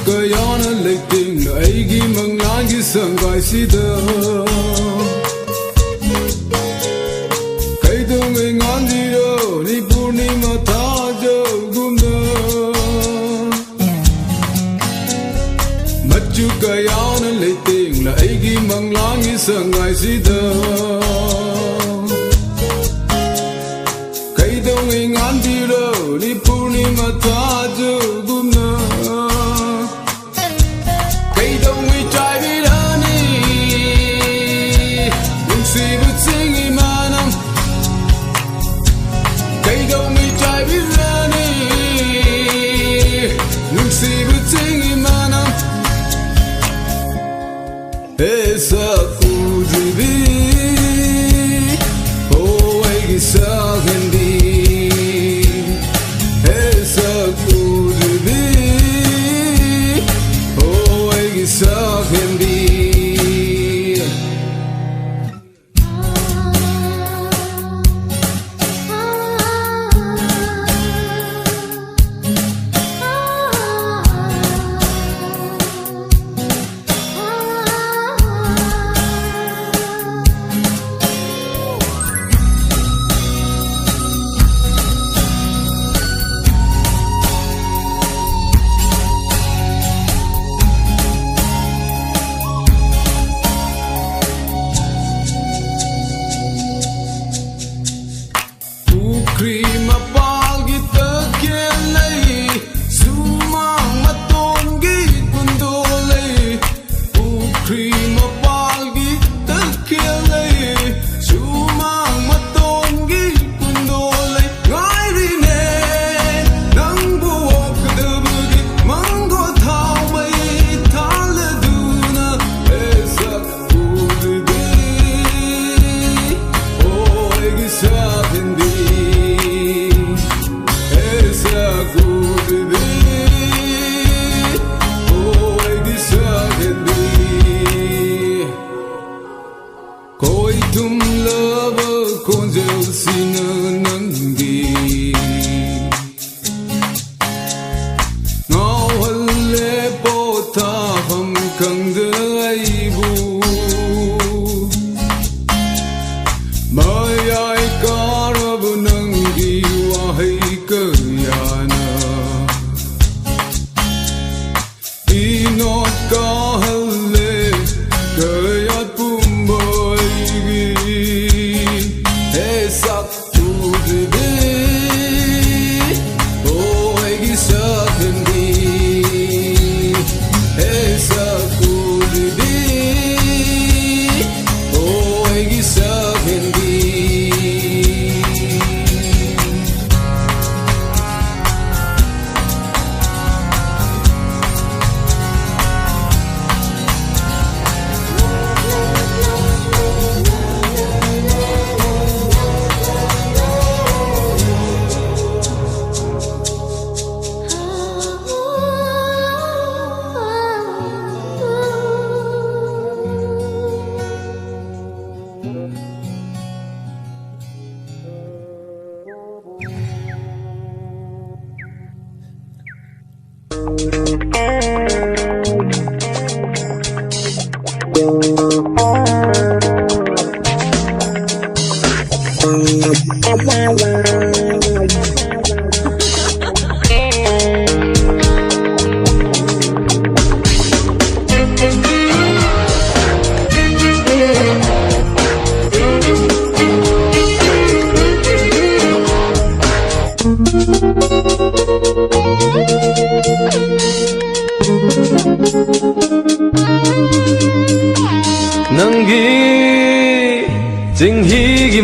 kayana leiting na aigi manglangi sangkai sida kaidong ngandiro ni purnima thajo gumna machu kayana leiting na aigi manglangi sangkai sida kaidong ngandiro ni purnima thajo gumna Esa kujibi, oh egisa hindi. Esa kujibi, oh egisa hindi.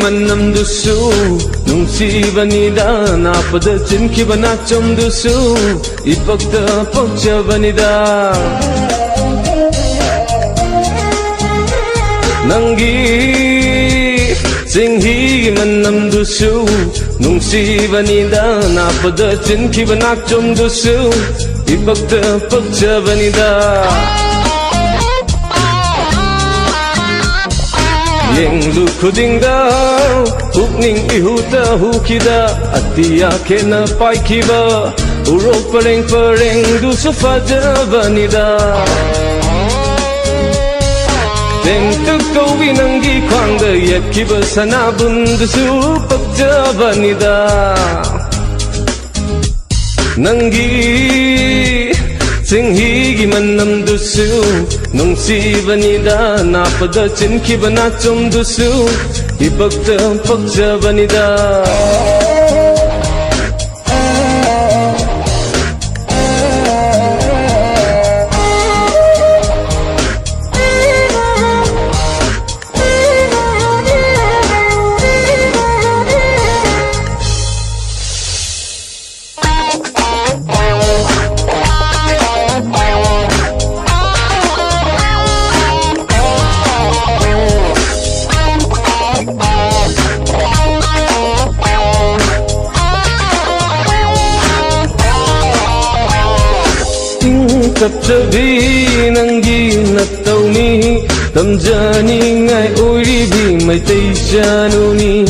Manamdusu nungsibanida napada chinkibana chomdusu ipakta pokchabanida nangi singhi manamdusu nungsibanida napada chinkibana chomdusu ipakta pokchabanida Yenglu khudingda hukning ihuta hukida atiya kena paikiba urok pareng pareng dusu fajabanida Tengtuk taubi nangi kwangda yetkiba sanabun dusu pakjabanida Nangi Singhigi manam dusu nungsibanida napada chinkiba nachum dusu ibakta pakjabanida Kapchabi nangi natauni tamjani ngai oiribi mai tei januni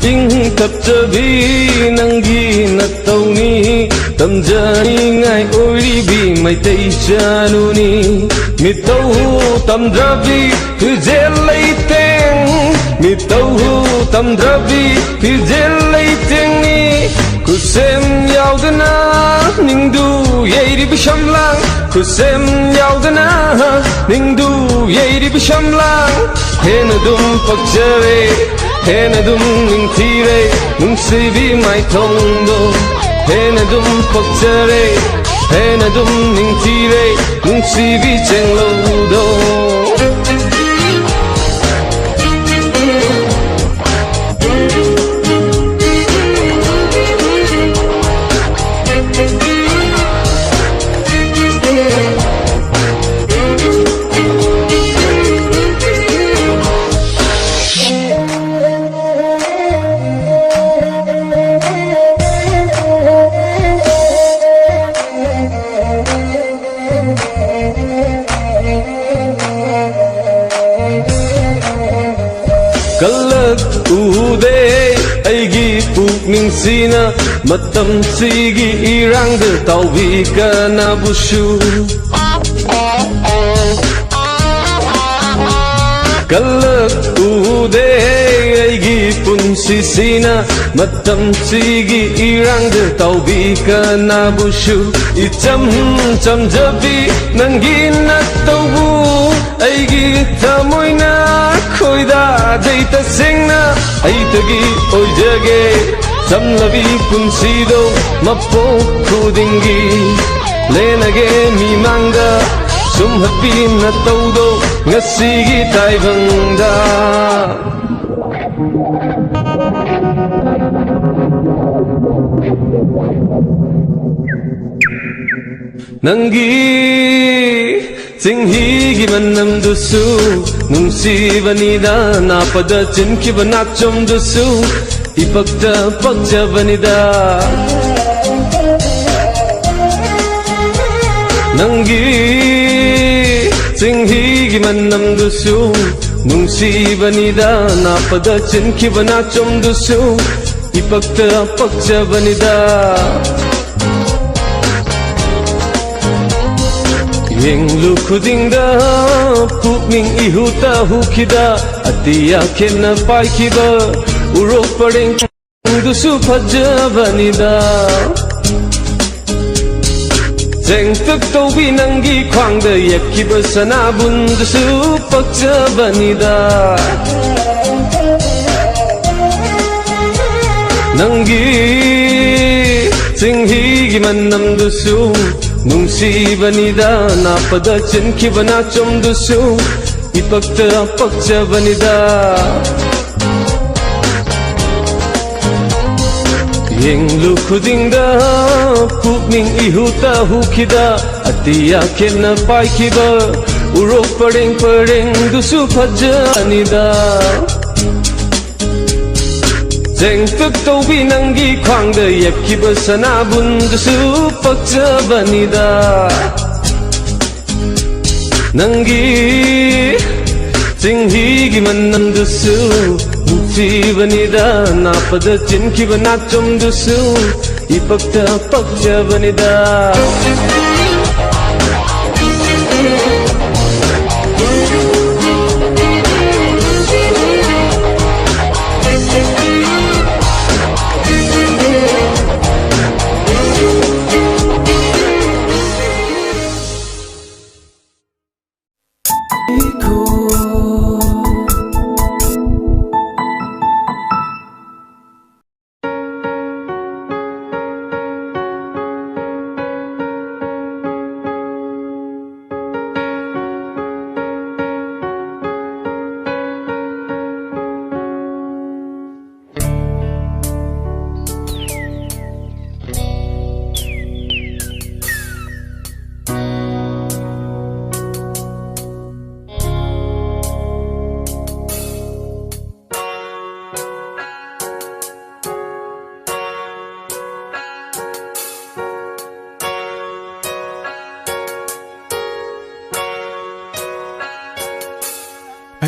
Ting kapchabi nangi natauni tamjani ngai oiribi mai tei januni mitau tamdrabi tujel leiteng mitau tamdrabi tujel leiteng ni Kusem yaudana ningdu yeiri bishamlang Kusem yaudana ningdu yeiri bishamlang Henadum pakjare henadum ningtire nungsibi mai tongdo Henadum pakjare henadum ningtire nungsibi chenglodo Kalak ude aigi pukningsina matam sigi irangda taubi kana bushu Kalak ude aigi punsisina matam sigi irangda taubi kana bushu Icham cham jabi nangi nataubu aigi tamoina Khoida deita singna aitagi oijage samlabi punsido mapo khudingi lenage mimanga sumhapi na taudo ngasigi taibangda Nangi Singhigi manam dusu nungsibanida napada chinkiba nachum dusu ipakta pakjabanida Nangi Singhigi manam dusu nungsibanida napada chinkiba nachum dusu ipakta pakjabanida Yenglu khudingda pukning ihuta hukida atiya kena paikiba urok pareng dusu fajabanida Zengtuk taubi nangi kwangda yakiba sanabun dusu pakjabanida Nangi Singhigi manam dusu nungsibanida napada chinkiba nachum dusu ipakta pakjabanida Yenglu khudingda pukning ihuta hukida atiya kena paikiba urok pareng pareng dusu fajabanida Zengtuk taubi nangi kwangda yakiba sanabun dusu pakjabanida Nangi Singhigi manam dusu nungsibanida napada chinkiba nachomdusu ipakta pakjabanida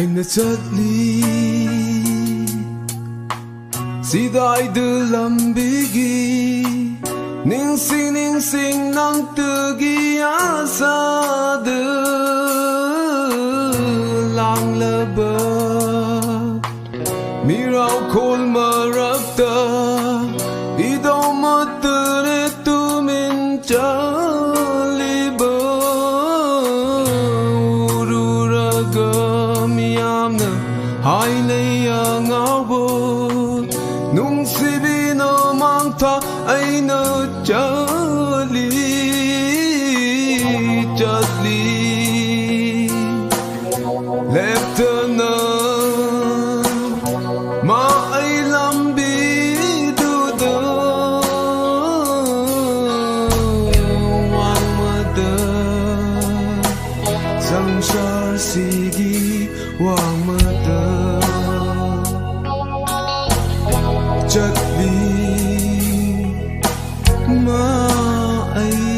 Aina chatli sidai de lambigi ningsing nang tugi asa de lang laba mirau kol marakta ido matere tu min chaliba ururaga hai nay ngabo nung sibino mangta ay na chali left na ma ay lambi duda wang mada samsar sigi wang mada chatli ma ay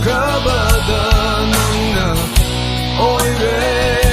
Kabada nang na oy re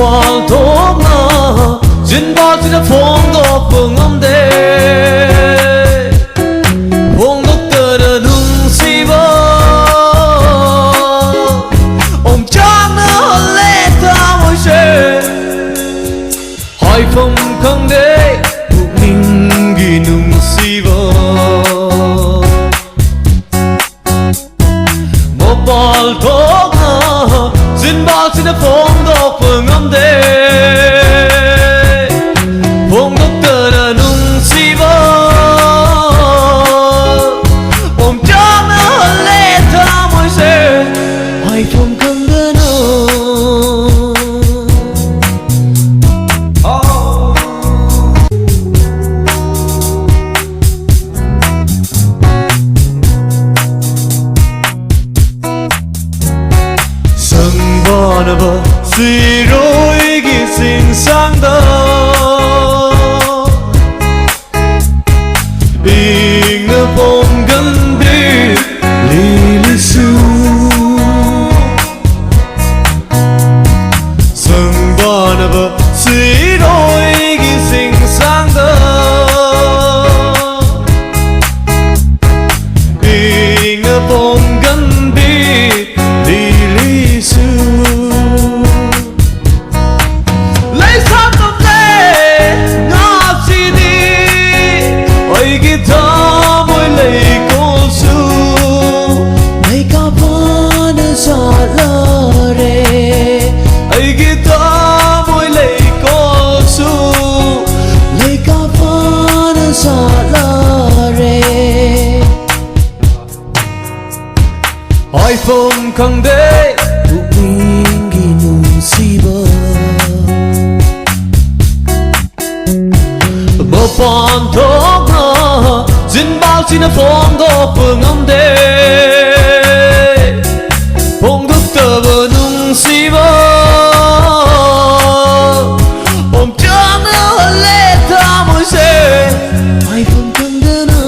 phal thok na jin ba jin a phong do phung om de phong đốc tơ na nung si ba om chang na le ta môi she hỏi phong khang de bụng ninh gi nung si ba một phal thok na jin ba jin a phong do phung om de phong đốc tơ na nung si ba om chang na le ta môi she hỏi phong khang de na sân ba na ba si rồi gi sing sang da ing na phong gần đi li li su sân ba na ba si rồi gi sing sang da ing na phong gần đi li li su lấy sao tâm lệ ngọc chi đi ôi guitar môi lấy cô su lấy cả vỡ nó giọt lơ re ôi guitar môi lấy cô su lấy cả vỡ nó giọt lơ re hỏi phong khang de bụng ninh gi nung si ba một phal thok na jin bao jin a phong do phung om de phong đốc tơ ba nung si ba om chang na le ta môi she hỏi phong khang de na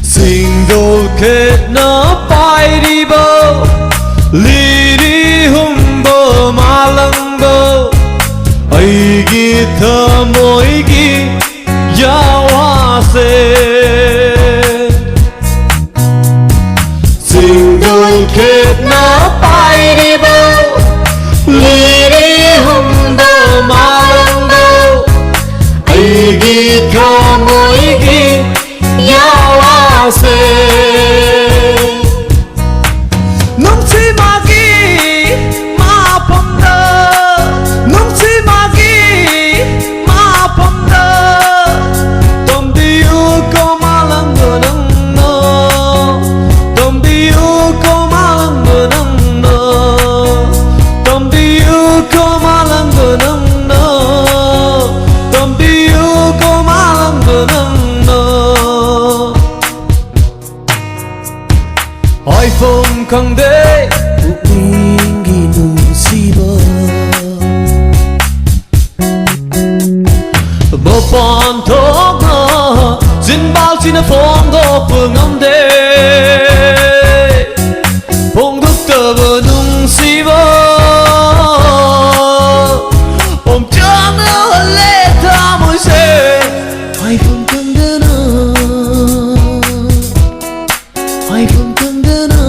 sing đôi kết nó bay đi bơ li đi hum bơ ma lăng bơ ai gi thơ môi gi ya hoa se sing đôi kết nó bay đi bơ li đi hum bơ ma lăng bơ ai gi thơ môi gi ya hoa se nung chi ma gi ma pom da nung chi ma gi ma pom da tom bi u ko ma lang go nang no tom bi u ko ma lang go nang no tom bi u ko ma lang go nang no tom bi u ko ma lang go nang no hỏi phong khang de bụng ninh gi nung si ba một phal thok na jin bao jin a phong do phung om de phong đốc tơ ba nung si ba om chang na le ta môi she hỏi phong khang de na hỏi phong khang de na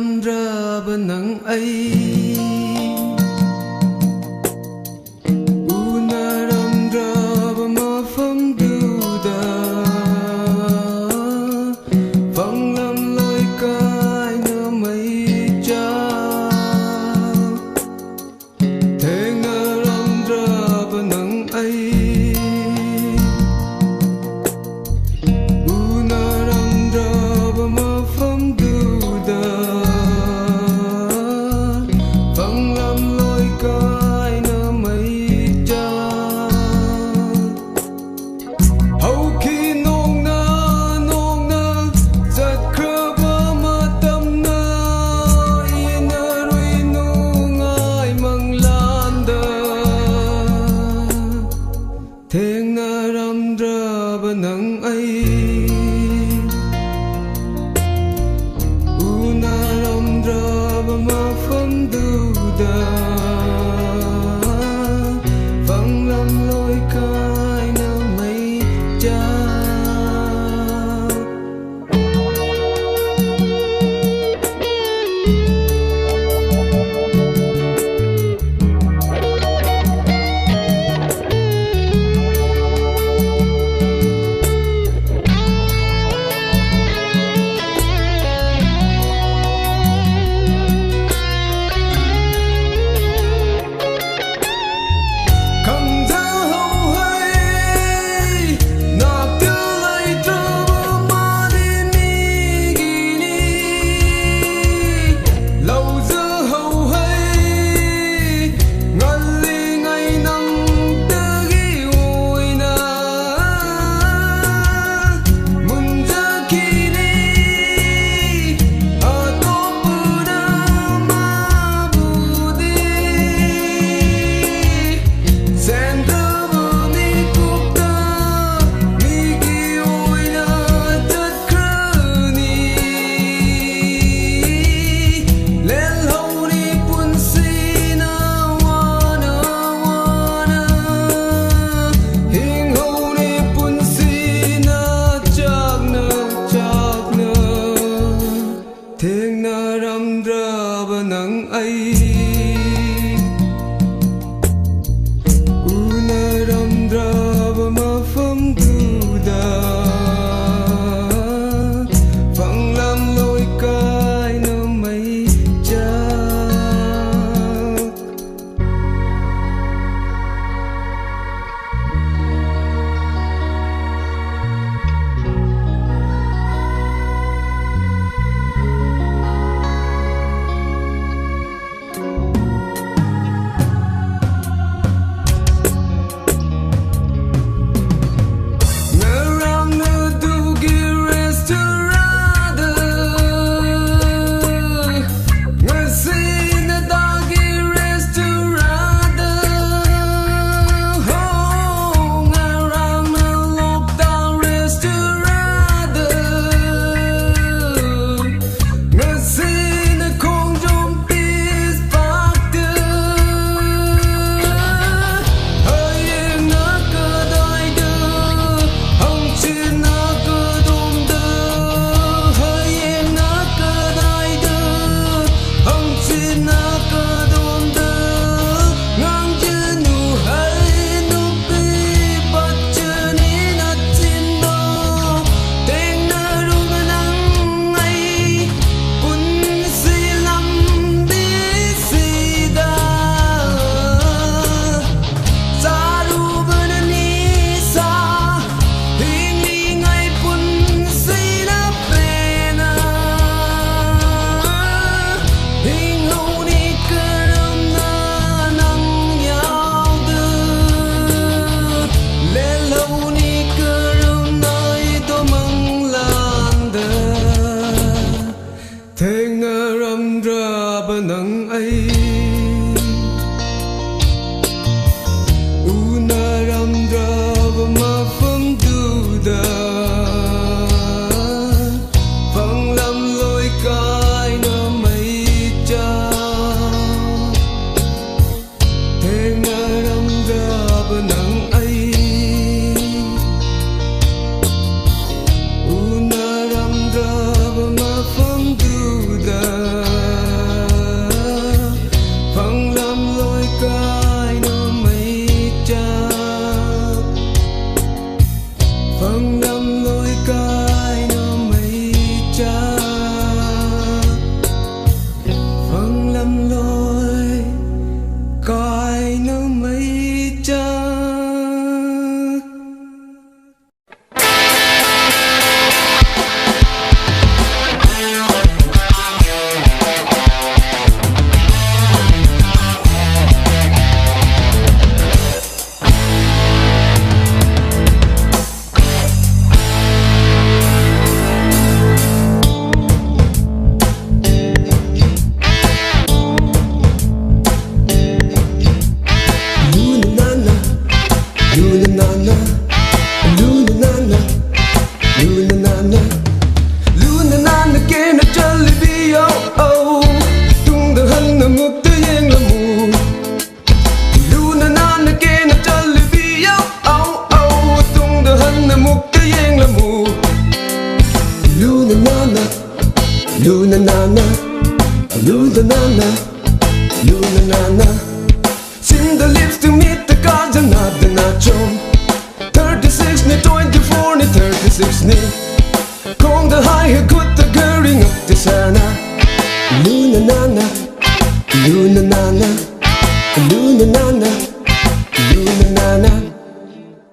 ꯎꯅꯔꯝꯗ꯭ꯔꯕ ꯅꯪ ꯑꯩ ꯎꯅꯔꯝꯗ꯭ꯔꯕ ꯃꯐꯝꯗꯨꯗ ꯐꯪꯂꯝꯂꯣꯏ ꯀꯥꯏꯅ ꯃꯩꯆꯥꯛ ꯊꯦꯡꯅꯔꯝꯗ꯭ꯔꯕ ꯅꯪ ꯑꯩ ꯎꯅꯔꯝꯗ꯭ꯔꯕ ꯃꯐꯝꯗꯨꯗ ꯐꯪꯂꯝꯂꯣꯏ ꯀꯥꯏꯅ ꯃꯩꯆꯥꯛ ꯍꯧꯈꯤ ꯅꯣꯡꯅ ꯅꯣꯡꯅ ꯆꯠꯈ꯭ꯔꯕ ꯃꯇꯝꯅ ꯏꯅꯔꯣꯏ ꯅꯨꯡꯉꯥꯏ ꯃꯪꯂꯥꯟꯗ ꯊꯦꯡꯅꯔꯝꯗ꯭ꯔꯕ ꯅꯪ ꯑꯩ ꯎꯅꯔꯝꯗ꯭ꯔꯕ ꯃꯐꯝꯗꯨꯗ ꯐꯪꯂꯝꯂꯣꯏ ꯀꯥꯏꯅ ꯃꯩꯆꯥꯛ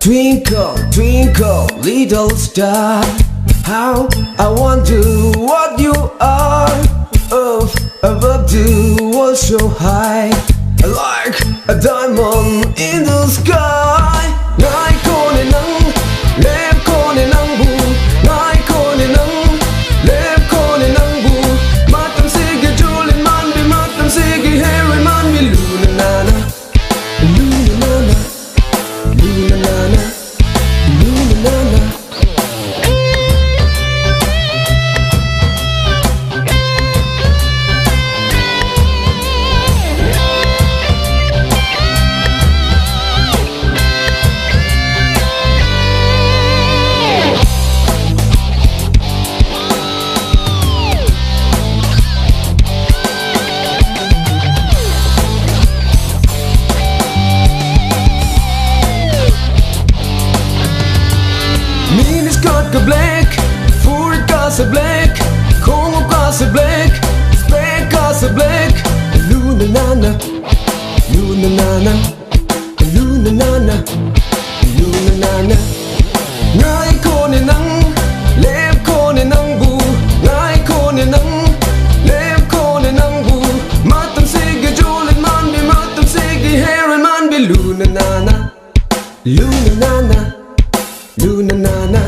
Twinkle, twinkle, little star, how I wonder what you are. Above the world so high, like a diamond in the sky. Nai kone nang, lep kone nang bu. Nai kone nang, lep kone nang bu. Matam sige julin man bi, matam sige herin man bi. Luna nana, luna nana, luna nana, luna nana. Ka black, full ka sa black, Kongo ka sa black, spec ka sa black. Luna nana, luna nana, luna nana, luna nana. Ngai kone nang, lep kone nang bu. Ngai kone nang, lep kone nang bu. Matam sige julin man bi, matam sige herin man bi. Luna nana, luna nana, luna nana.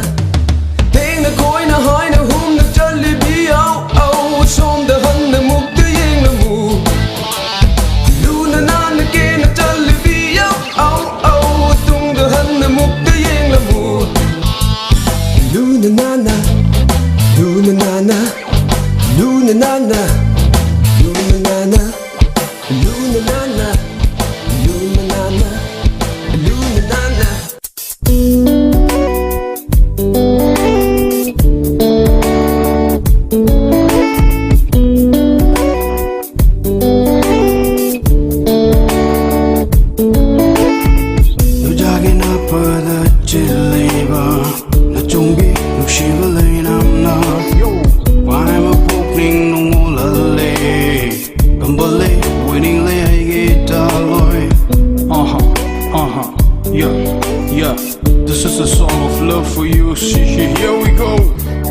Koi na hai na hum na chali bi au au som da han na muk de yeng na mu. Luna na na ke na chali bi au au au tung da han na muk de yeng na mu. Luna na na, luna na na, luna na na, luna na na, luna na na, luna na na, luna na na. Yeah, this is a song of love for you. Here we go.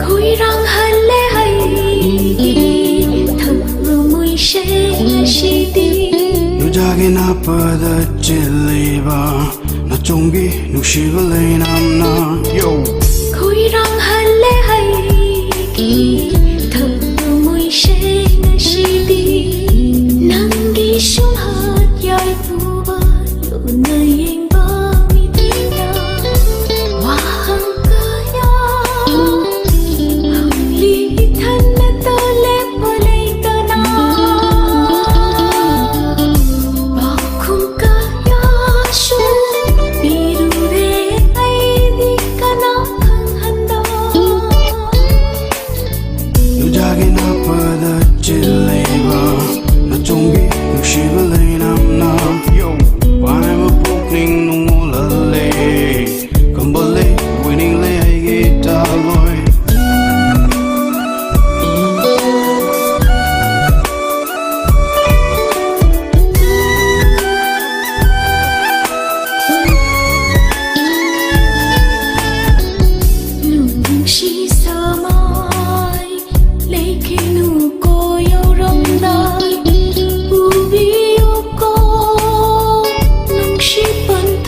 Khối răng hân lê hay thầm mùi shê shi đi. Nu jagi na pada chiliba na chongi nu shiva le nam na yo. Khối răng hân lê hay thầm mùi shê shi đi. Nang gi sung hạt yai thu ba yo nơi yên ba. Hãy subscribe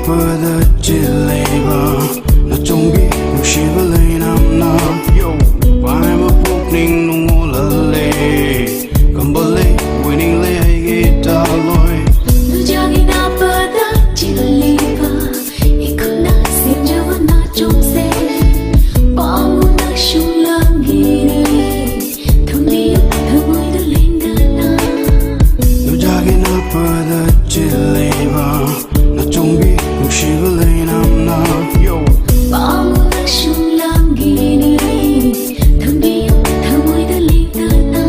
pada chileba na chongi nukshiba leinam na yo vai ma pukning nungola le kambale winning le ai ta loi nu jagi na pada chileba ikuna simjawa na chomse pamu na shulangire thumni thamoi da lengana nu jagi na pada chileba na chongi nukshiba leinam na yo pamu na shulangire thumni thamoi da lengana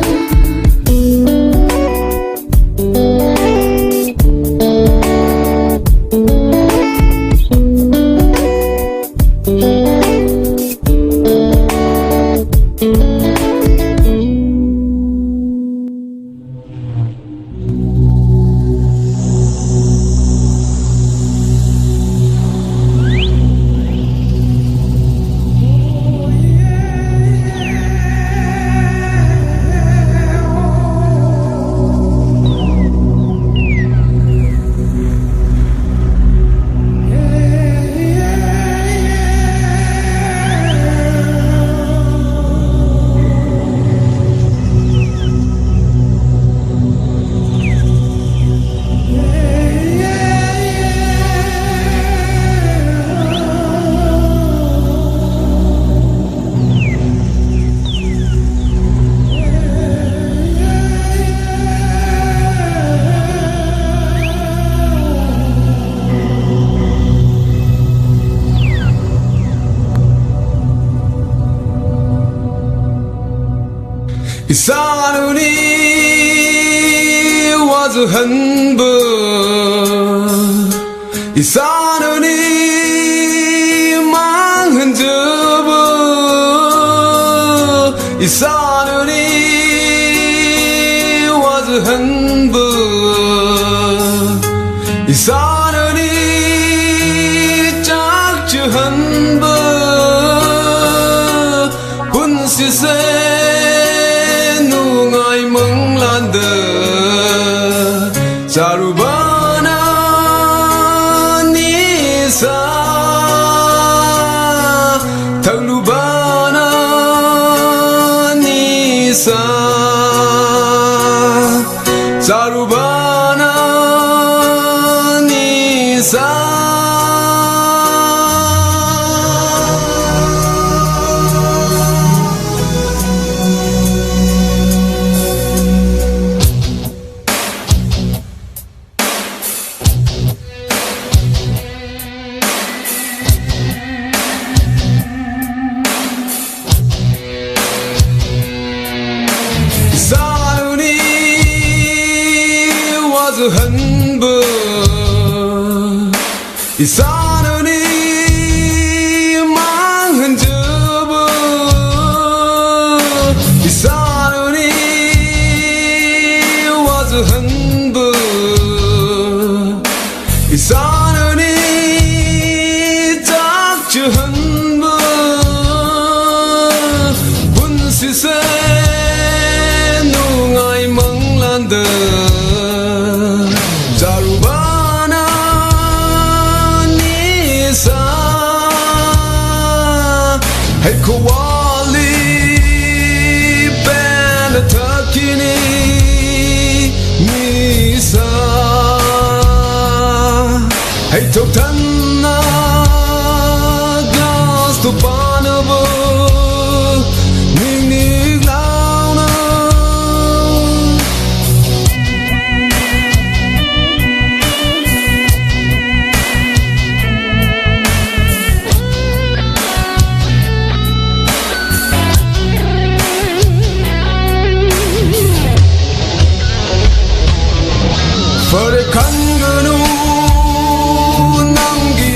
Isanuni was a humble Isanuni manhanjaba Isanuni was a humble Isanuni chakchu humble Punsi se Sarubana Nisa Talubana Nisa Sarubana Nisa Isanuni was a humble Isanuni manhanjaba Isanuni was a humble Isanuni chakchu humble Punsi se Sarubana Nisa Hey Kowali Benatakini Nisa Hey Totana Glas to Banaba Ning Launa For the kangaroo, nangi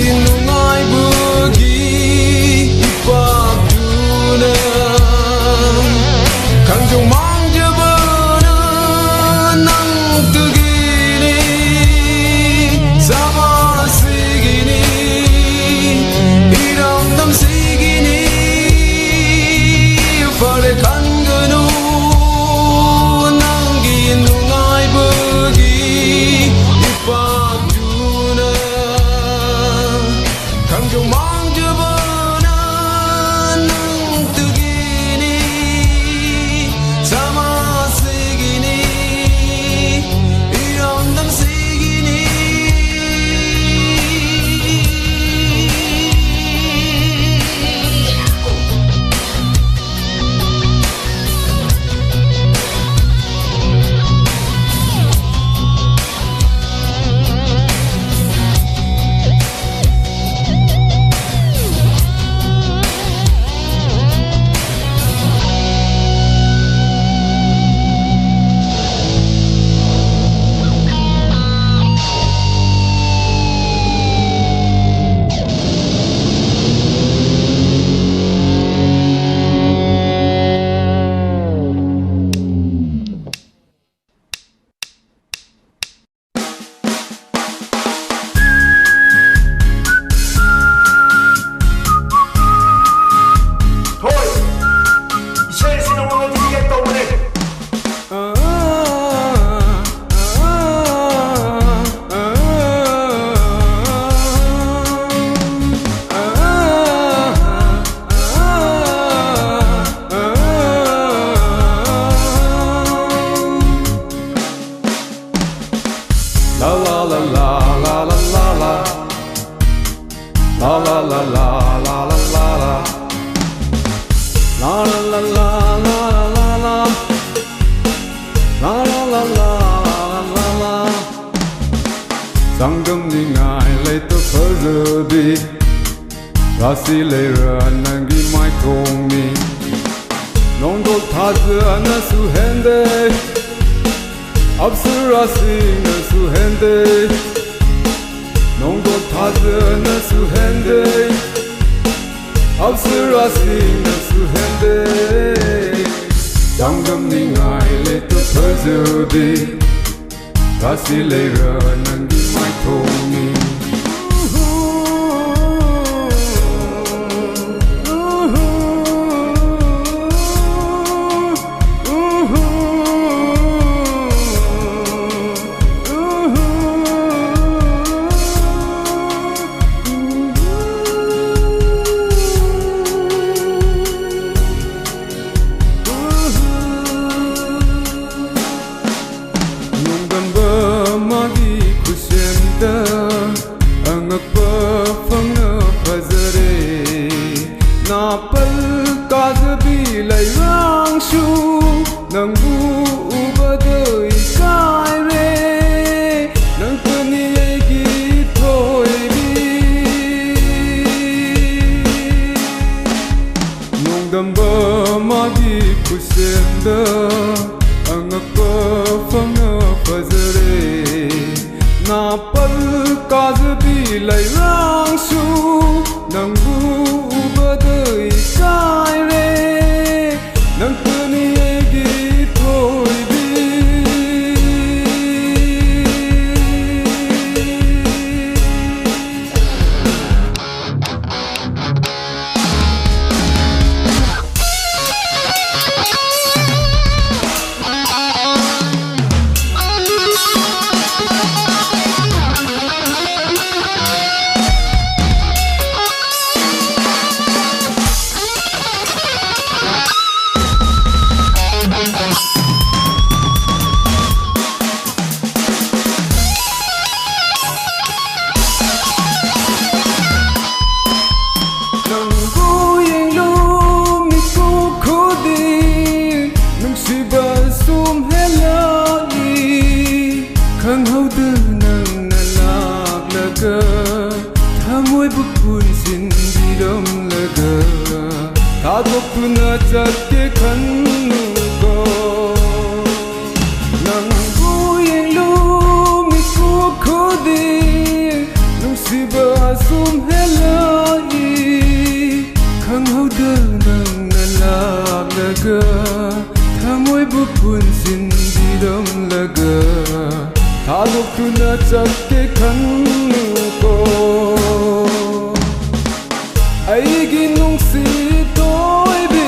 fazlabi Rasilera nangi mai tongni Nongdo taze anasu hende Apsara sing su hende Nongdo taze anasu hende Apsara sing su hende Dangam ningai le to fazlabi Rasilera nangi mai tongni Angakpa phangna phazare napal kazabi lai rangshu nangbu ubadai kai re nang tani egi thoi bi nongdamba magi kusenda angakpa phangna phazare napal kazabi lai rangshu nangbu ubadai kai re nang tani egi thoi bi khang hau tư nang na lak la ga thamoi bu pun sin di dom la ga tha dok tu na chat ke khan nu go nang bu yen lu mi ku ko de nung si ba sum hela i khang hau tư nang na lak la ga thamoi bu pun sin di dom la ga Thaluk tu na chak ke khan nu ko Aigi nung si toi bi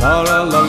La la la